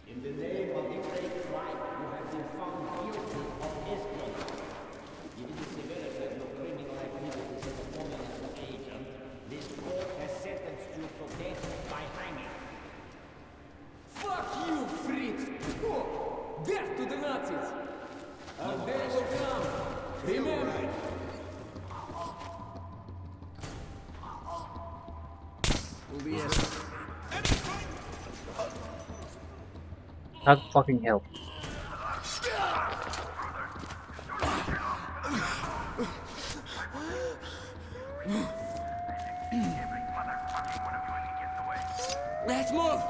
In the name of the great flight, you have been found guilty of espionage. Given the severity of your criminal activities as a prominent agent, this court has sentenced you to death by hanging. Fuck you, Fritz! Oh, death to the Nazis! Our day will come! Remember! That fucking help. Let's move!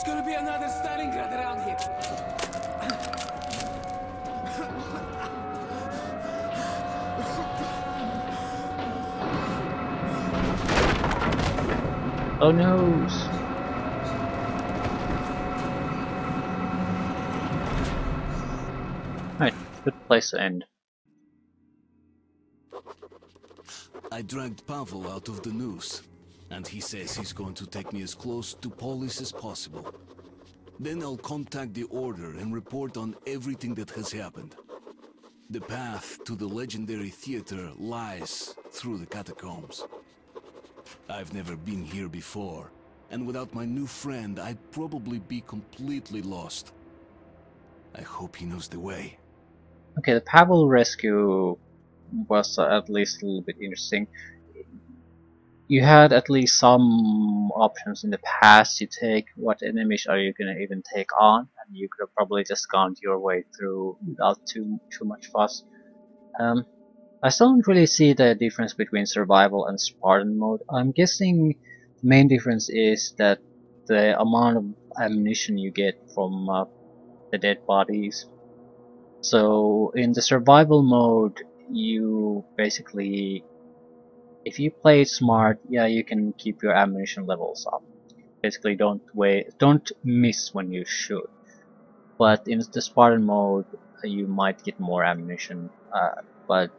It's gonna be another Stalingrad around here. Oh no! Right, good place to end. I dragged Pavel out of the noose, and he says he's going to take me as close to Polis as possible. Then I'll contact the Order and report on everything that has happened. The path to the legendary theater lies through the catacombs. I've never been here before, and without my new friend, I'd probably be completely lost. I hope he knows the way. Okay, the Pavel rescue was at least a little bit interesting. You had at least some options in the past to take. What enemies are you gonna even take on? And you could have probably just gone your way through without too much fuss. I still don't really see the difference between survival and Spartan mode. I'm guessing the main difference is that the amount of ammunition you get from the dead bodies. So in the survival mode, you basically, if you play smart, yeah, you can keep your ammunition levels up. Basically, don't miss when you shoot. But in the Spartan mode, you might get more ammunition. But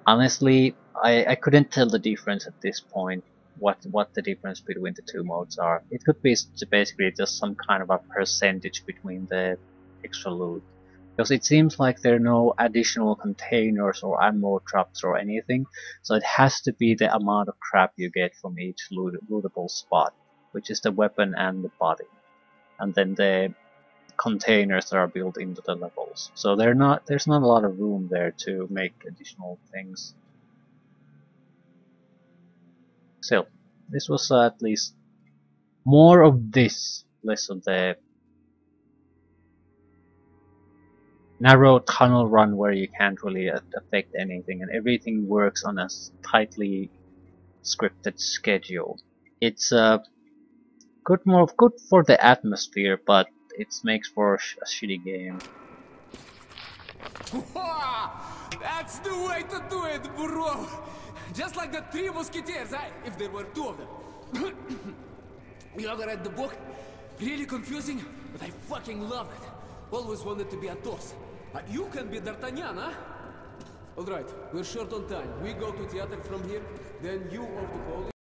honestly, I couldn't tell the difference at this point. What the difference between the two modes are. It could be basically just some kind of a percentage between the extra loot. Because it seems like there are no additional containers or ammo traps or anything, so it has to be the amount of crap you get from each lootable spot, which is the weapon and the body, and then the containers that are built into the levels. So there's not a lot of room there to make additional things. Still, this was at least more of this, less of the narrow tunnel run where you can't really affect anything and everything works on a tightly scripted schedule. It's good for the atmosphere, but it makes for a shitty game. That's the way to do it, bro! Just like the Three Musketeers, if there were two of them. You ever read the book? Really confusing, but I fucking loved it. Always wanted to be Athos. You can be D'Artagnan, huh? Alright, we're short on time. We go to theater from here, then you off to Polish.